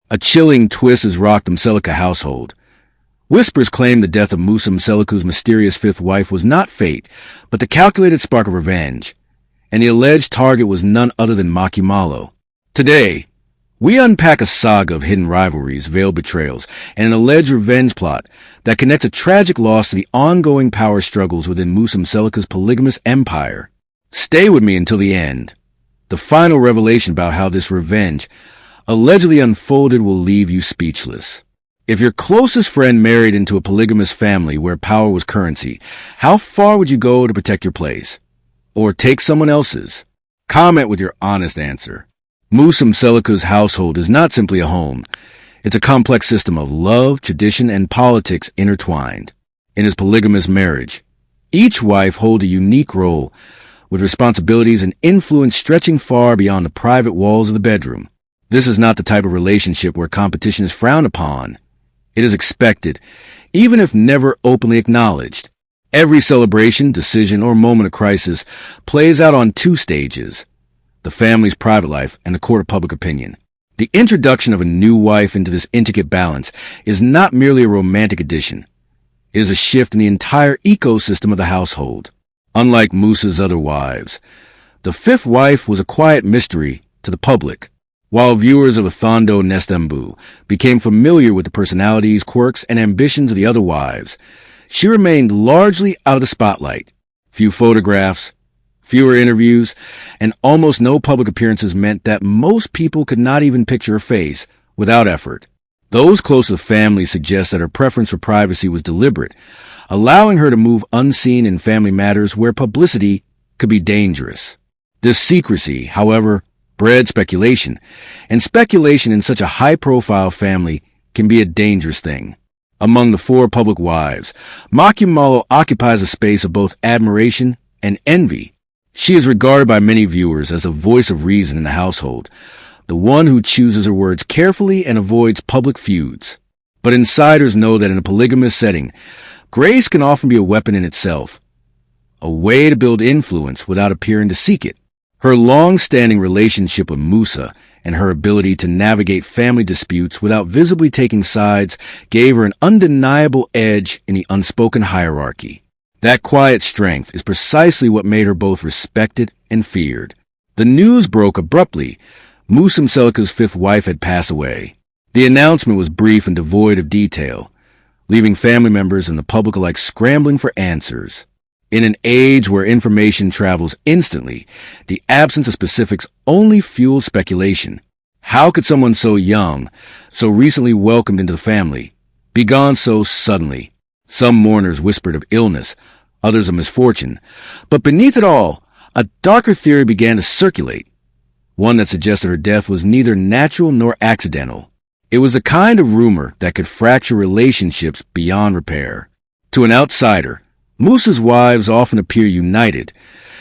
A chilling twist has rocked the Mseleku household. Whispers claim the death of Musa Mseleku's mysterious fifth wife was not fate, but the calculated spark of revenge, and the alleged target was none other than MaKhumalo. Today, we unpack a saga of hidden rivalries, veiled betrayals, and an alleged revenge plot that connects a tragic loss to the ongoing power struggles within Musa Mseleku's polygamous empire. Stay with me until the end. The final revelation about how this revenge allegedly unfolded will leave you speechless. If your closest friend married into a polygamous family where power was currency, how far would you go to protect your place? Or take someone else's? Comment with your honest answer. Musa Mseleku's household is not simply a home. It's a complex system of love, tradition, and politics intertwined. In his polygamous marriage, each wife holds a unique role, with responsibilities and influence stretching far beyond the private walls of the bedroom. This is not the type of relationship where competition is frowned upon. It is expected, even if never openly acknowledged. Every celebration, decision, or moment of crisis plays out on two stages: the family's private life and the court of public opinion. The introduction of a new wife into this intricate balance is not merely a romantic addition. It is a shift in the entire ecosystem of the household. Unlike Musa's other wives, the fifth wife was a quiet mystery to the public. While viewers of Athondo Nestembu became familiar with the personalities, quirks, and ambitions of the other wives, she remained largely out of the spotlight. Few photographs, fewer interviews, and almost no public appearances meant that most people could not even picture her face without effort. Those close to the family suggest that her preference for privacy was deliberate, allowing her to move unseen in family matters where publicity could be dangerous. This secrecy, however, bred speculation, and speculation in such a high-profile family can be a dangerous thing. Among the four public wives, MaKhumalo occupies a space of both admiration and envy. She is regarded by many viewers as a voice of reason in the household, the one who chooses her words carefully and avoids public feuds. But insiders know that in a polygamous setting, grace can often be a weapon in itself, a way to build influence without appearing to seek it. Her long-standing relationship with Musa and her ability to navigate family disputes without visibly taking sides gave her an undeniable edge in the unspoken hierarchy. That quiet strength is precisely what made her both respected and feared. The news broke abruptly. Musa Mseleku's fifth wife had passed away. The announcement was brief and devoid of detail, leaving family members and the public alike scrambling for answers. In an age where information travels instantly, the absence of specifics only fuels speculation. How could someone so young, so recently welcomed into the family, be gone so suddenly? Some mourners whispered of illness, others of misfortune. But beneath it all, a darker theory began to circulate, one that suggested her death was neither natural nor accidental. It was the kind of rumor that could fracture relationships beyond repair. To an outsider, Musa's wives often appear united,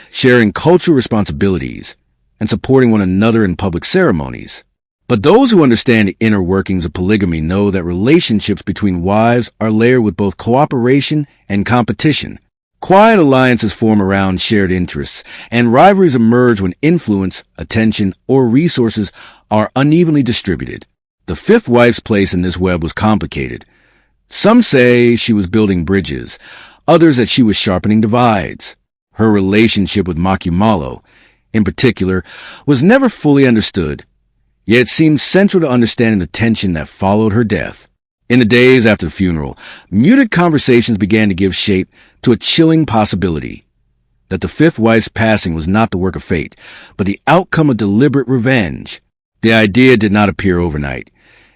sharing cultural responsibilities and supporting one another in public ceremonies. But those who understand the inner workings of polygamy know that relationships between wives are layered with both cooperation and competition. Quiet alliances form around shared interests, and rivalries emerge when influence, attention, or resources are unevenly distributed. The fifth wife's place in this web was complicated. Some say she was building bridges, others that she was sharpening divides. Her relationship with MaKhumalo, in particular, was never fully understood, yet it seemed central to understanding the tension that followed her death. In the days after the funeral, muted conversations began to give shape to a chilling possibility that the fifth wife's passing was not the work of fate, but the outcome of deliberate revenge. The idea did not appear overnight.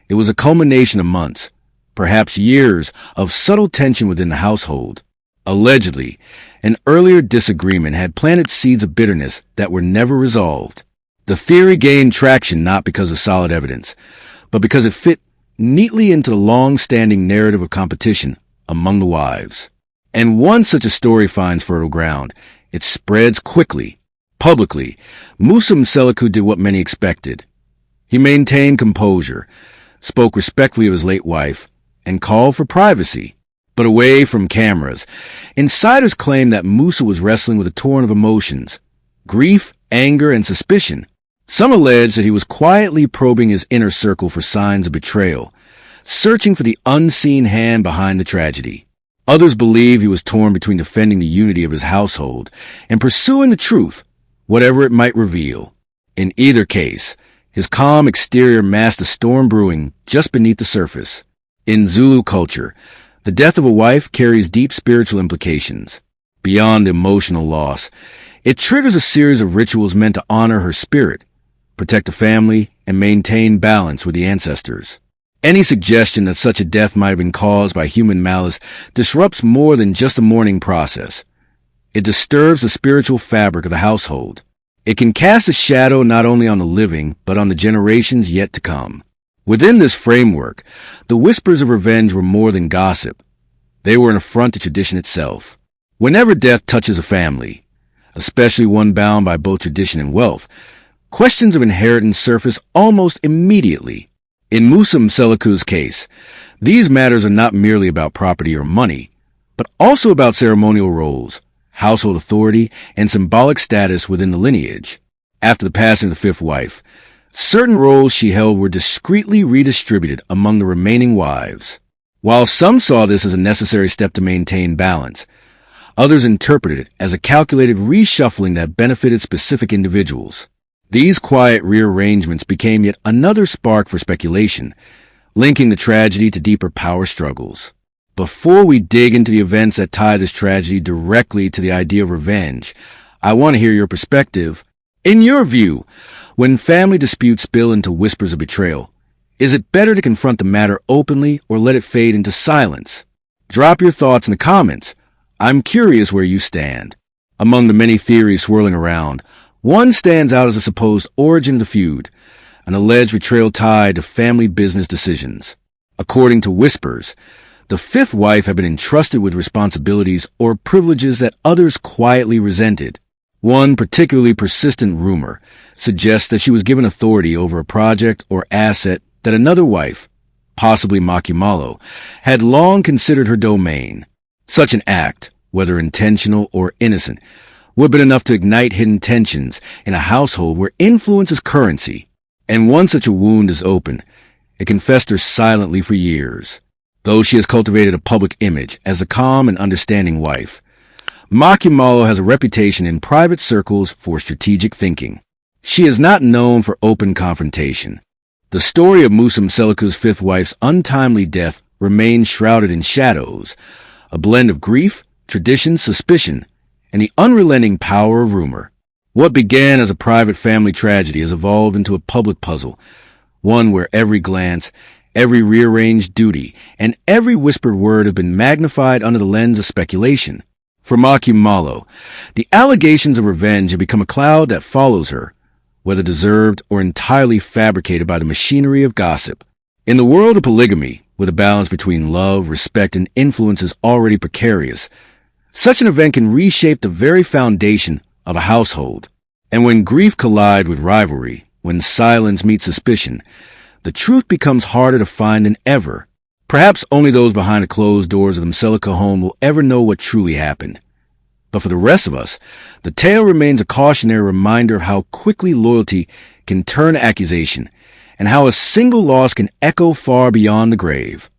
It was a culmination of months, perhaps years, of subtle tension within the household. Allegedly, an earlier disagreement had planted seeds of bitterness that were never resolved. The theory gained traction not because of solid evidence, but because it fit neatly into the long-standing narrative of competition among the wives. And once such a story finds fertile ground, it spreads quickly. Publicly, Musa Mseleku did what many expected. He maintained composure, spoke respectfully of his late wife, and called for privacy. But away from cameras, insiders claim that Musa was wrestling with a torrent of emotions: grief, anger, and suspicion. Some allege that he was quietly probing his inner circle for signs of betrayal, searching for the unseen hand behind the tragedy. Others believe he was torn between defending the unity of his household and pursuing the truth, whatever it might reveal. In either case, his calm exterior masked a storm brewing just beneath the surface. In Zulu culture, the death of a wife carries deep spiritual implications. Beyond emotional loss, it triggers a series of rituals meant to honor her spirit, protect the family, and maintain balance with the ancestors. Any suggestion that such a death might have been caused by human malice disrupts more than just the mourning process. It disturbs the spiritual fabric of the household. It can cast a shadow not only on the living, but on the generations yet to come. Within this framework, the whispers of revenge were more than gossip. They were an affront to tradition itself. Whenever death touches a family, especially one bound by both tradition and wealth, questions of inheritance surface almost immediately. In Musa Mseleku's case, these matters are not merely about property or money, but also about ceremonial roles, household authority, and symbolic status within the lineage. After the passing of the fifth wife, certain roles she held were discreetly redistributed among the remaining wives. While some saw this as a necessary step to maintain balance, others interpreted it as a calculated reshuffling that benefited specific individuals. These quiet rearrangements became yet another spark for speculation, linking the tragedy to deeper power struggles. Before we dig into the events that tie this tragedy directly to the idea of revenge, I want to hear your perspective. In your view, when family disputes spill into whispers of betrayal, is it better to confront the matter openly or let it fade into silence? Drop your thoughts in the comments. I'm curious where you stand. Among the many theories swirling around, one stands out as the supposed origin of the feud, an alleged betrayal tied to family business decisions. According to whispers, the fifth wife had been entrusted with responsibilities or privileges that others quietly resented. One particularly persistent rumor suggests that she was given authority over a project or asset that another wife, possibly MaKhumalo, had long considered her domain. Such an act, whether intentional or innocent, would have been enough to ignite hidden tensions in a household where influence is currency. And once such a wound is open, it can fester silently for years. Though she has cultivated a public image as a calm and understanding wife, MaKhumalo has a reputation in private circles for strategic thinking. She is not known for open confrontation. The story of Musa Mseleku's fifth wife's untimely death remains shrouded in shadows, a blend of grief, tradition, suspicion, and the unrelenting power of rumor. What began as a private family tragedy has evolved into a public puzzle, one where every glance, every rearranged duty, and every whispered word have been magnified under the lens of speculation. For MaKhumalo, the allegations of revenge have become a cloud that follows her, whether deserved or entirely fabricated by the machinery of gossip. In the world of polygamy, where the balance between love, respect, and influence is already precarious, such an event can reshape the very foundation of a household. And when grief collides with rivalry, when silence meets suspicion, the truth becomes harder to find than ever. Perhaps only those behind the closed doors of the Mseleku home will ever know what truly happened. But for the rest of us, the tale remains a cautionary reminder of how quickly loyalty can turn to accusation, and how a single loss can echo far beyond the grave.